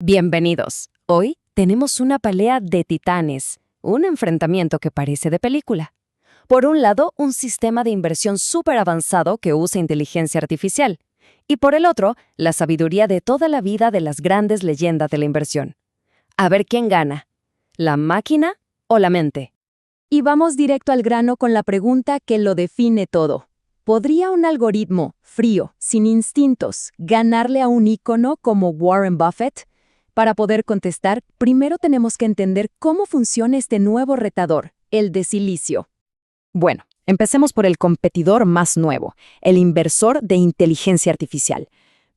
Bienvenidos. Hoy tenemos una pelea de titanes, un enfrentamiento que parece de película. Por un lado, un sistema de inversión súper avanzado que usa inteligencia artificial. Y por el otro, la sabiduría de toda la vida de las grandes leyendas de la inversión. A ver quién gana, ¿la máquina o la mente? Y vamos directo al grano con la pregunta que lo define todo. ¿Podría un algoritmo frío, sin instintos, ganarle a un ícono como Warren Buffett? Para poder contestar, primero tenemos que entender cómo funciona este nuevo retador, el de silicio. Bueno, empecemos por el competidor más nuevo, el inversor de inteligencia artificial.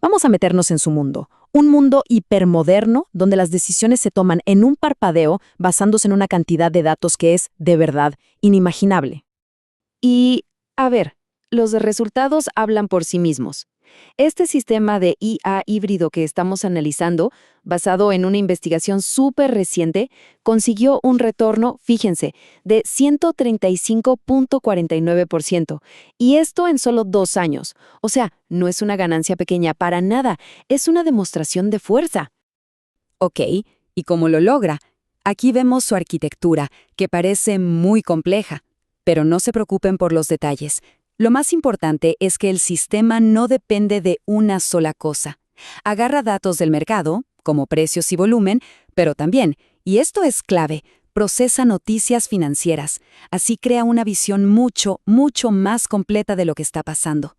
Vamos a meternos en su mundo, un mundo hipermoderno donde las decisiones se toman en un parpadeo basándose en una cantidad de datos que es, de verdad, inimaginable. Y, a ver, los resultados hablan por sí mismos. Este sistema de IA híbrido que estamos analizando, basado en una investigación súper reciente, consiguió un retorno, fíjense, de 135.49%, y esto en solo 2 años. O sea, no es una ganancia pequeña para nada, es una demostración de fuerza. Ok, ¿y cómo lo logra? Aquí vemos su arquitectura, que parece muy compleja, pero no se preocupen por los detalles. Lo más importante es que el sistema no depende de una sola cosa. Agarra datos del mercado, como precios y volumen, pero también, y esto es clave, procesa noticias financieras. Así crea una visión mucho más completa de lo que está pasando.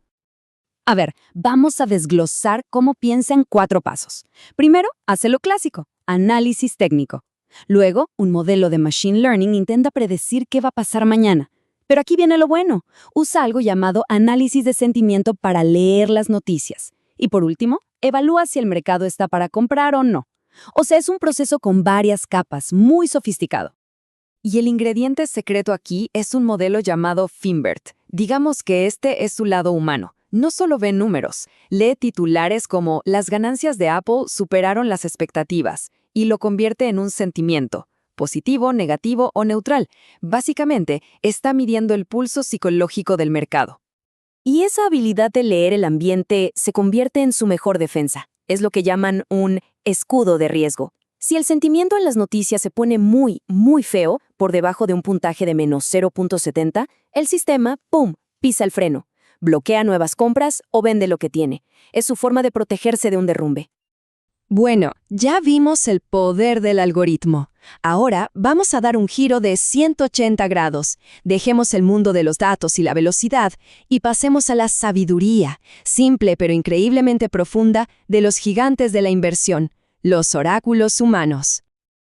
A ver, vamos a desglosar cómo piensa en 4 pasos. Primero, hace lo clásico, análisis técnico. Luego, un modelo de Machine Learning intenta predecir qué va a pasar mañana. Pero aquí viene lo bueno. Usa algo llamado análisis de sentimiento para leer las noticias. Y por último, evalúa si el mercado está para comprar o no. O sea, es un proceso con varias capas, muy sofisticado. Y el ingrediente secreto aquí es un modelo llamado Finbert. Digamos que este es su lado humano. No solo ve números, lee titulares como «Las ganancias de Apple superaron las expectativas» y lo convierte en un sentimiento. Positivo, negativo o neutral. Básicamente, está midiendo el pulso psicológico del mercado. Y esa habilidad de leer el ambiente se convierte en su mejor defensa. Es lo que llaman un escudo de riesgo. Si el sentimiento en las noticias se pone muy feo, por debajo de un puntaje de menos 0.70, el sistema, ¡pum!, pisa el freno. Bloquea nuevas compras o vende lo que tiene. Es su forma de protegerse de un derrumbe. Bueno, ya vimos el poder del algoritmo. Ahora vamos a dar un giro de 180 grados. Dejemos el mundo de los datos y la velocidad y pasemos a la sabiduría, simple pero increíblemente profunda, de los gigantes de la inversión, los oráculos humanos.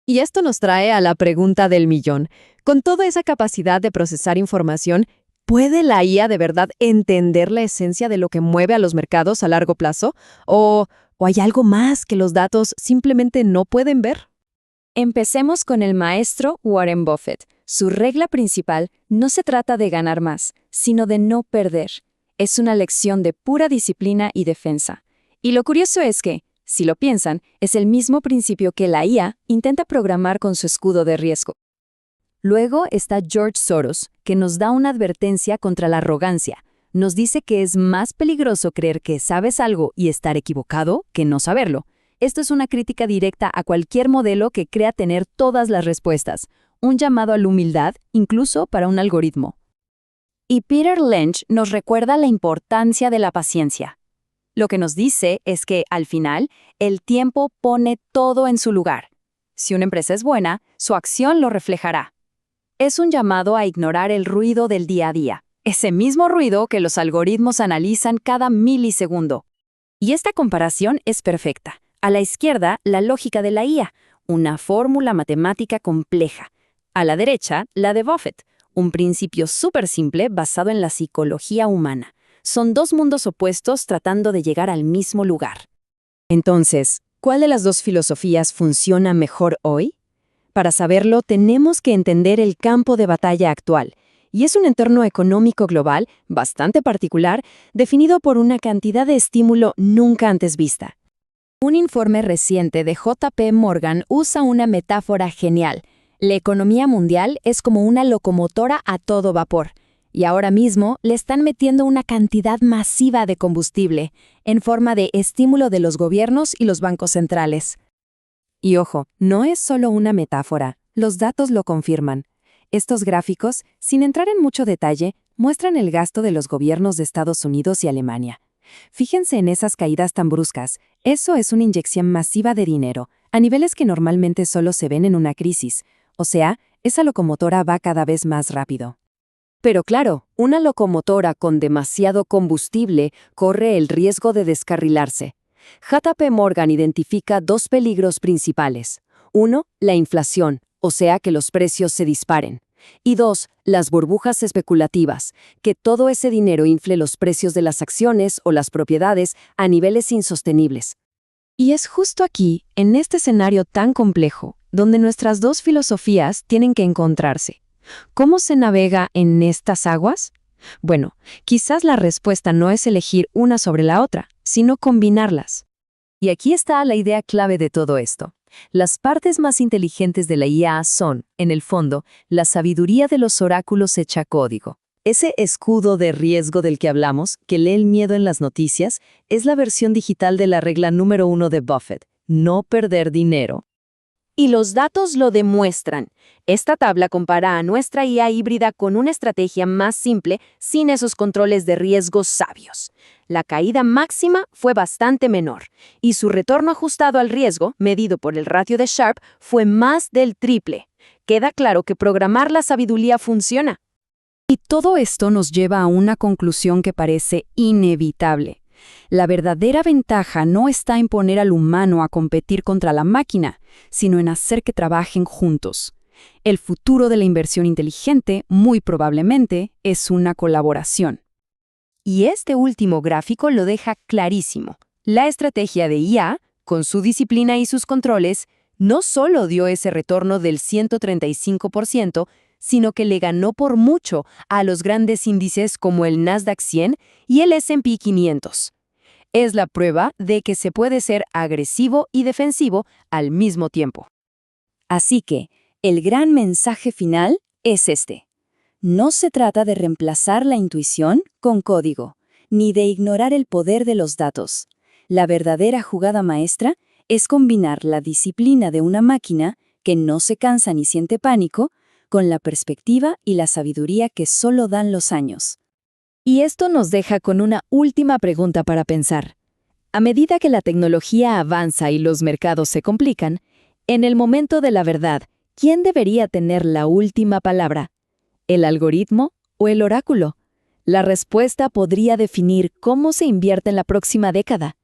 Y esto nos trae a la pregunta del millón. Con toda esa capacidad de procesar información, ¿puede la IA de verdad entender la esencia de lo que mueve a los mercados a largo plazo? ¿O hay algo más que los datos simplemente no pueden ver? Empecemos con el maestro Warren Buffett. Su regla principal no se trata de ganar más, sino de no perder. Es una lección de pura disciplina y defensa. Y lo curioso es que, si lo piensan, es el mismo principio que la IA intenta programar con su escudo de riesgo. Luego está George Soros, que nos da una advertencia contra la arrogancia. Nos dice que es más peligroso creer que sabes algo y estar equivocado que no saberlo. Esto es una crítica directa a cualquier modelo que crea tener todas las respuestas, un llamado a la humildad, incluso para un algoritmo. Y Peter Lynch nos recuerda la importancia de la paciencia. Lo que nos dice es que, al final, el tiempo pone todo en su lugar. Si una empresa es buena, su acción lo reflejará. Es un llamado a ignorar el ruido del día a día. Ese mismo ruido que los algoritmos analizan cada milisegundo. Y esta comparación es perfecta. A la izquierda, la lógica de la IA, una fórmula matemática compleja. A la derecha, la de Buffett, un principio súper simple basado en la psicología humana. Son 2 mundos opuestos tratando de llegar al mismo lugar. Entonces, ¿cuál de las 2 filosofías funciona mejor hoy? Para saberlo, tenemos que entender el campo de batalla actual. Y es un entorno económico global, bastante particular, definido por una cantidad de estímulo nunca antes vista. Un informe reciente de JP Morgan usa una metáfora genial. La economía mundial es como una locomotora a todo vapor, y ahora mismo le están metiendo una cantidad masiva de combustible, en forma de estímulo de los gobiernos y los bancos centrales. Y ojo, no es solo una metáfora, los datos lo confirman. Estos gráficos, sin entrar en mucho detalle, muestran el gasto de los gobiernos de Estados Unidos y Alemania. Fíjense en esas caídas tan bruscas, eso es una inyección masiva de dinero, a niveles que normalmente solo se ven en una crisis, o sea, esa locomotora va cada vez más rápido. Pero claro, una locomotora con demasiado combustible corre el riesgo de descarrilarse. JP Morgan identifica dos peligros principales. Uno, la inflación, o sea que los precios se disparen. Y dos, las burbujas especulativas, que todo ese dinero infle los precios de las acciones o las propiedades a niveles insostenibles. Y es justo aquí, en este escenario tan complejo, donde nuestras dos filosofías tienen que encontrarse. ¿Cómo se navega en estas aguas? Bueno, quizás la respuesta no es elegir una sobre la otra, sino combinarlas. Y aquí está la idea clave de todo esto. Las partes más inteligentes de la IA son, en el fondo, la sabiduría de los oráculos hecha código. Ese escudo de riesgo del que hablamos, que lee el miedo en las noticias, es la versión digital de la regla número 1 de Buffett: no perder dinero. Y los datos lo demuestran. Esta tabla compara a nuestra IA híbrida con una estrategia más simple, sin esos controles de riesgos sabios. La caída máxima fue bastante menor, y su retorno ajustado al riesgo, medido por el ratio de Sharpe, fue más del triple. Queda claro que programar la sabiduría funciona. Y todo esto nos lleva a una conclusión que parece inevitable. La verdadera ventaja no está en poner al humano a competir contra la máquina, sino en hacer que trabajen juntos. El futuro de la inversión inteligente, muy probablemente, es una colaboración. Y este último gráfico lo deja clarísimo. La estrategia de IA, con su disciplina y sus controles, no solo dio ese retorno del 135%, sino que le ganó por mucho a los grandes índices como el Nasdaq 100 y el S&P 500. Es la prueba de que se puede ser agresivo y defensivo al mismo tiempo. Así que, el gran mensaje final es este. No se trata de reemplazar la intuición con código, ni de ignorar el poder de los datos. La verdadera jugada maestra es combinar la disciplina de una máquina que no se cansa ni siente pánico con la perspectiva y la sabiduría que solo dan los años. Y esto nos deja con una última pregunta para pensar. A medida que la tecnología avanza y los mercados se complican, en el momento de la verdad, ¿quién debería tener la última palabra? ¿El algoritmo o el oráculo? La respuesta podría definir cómo se invierte en la próxima década.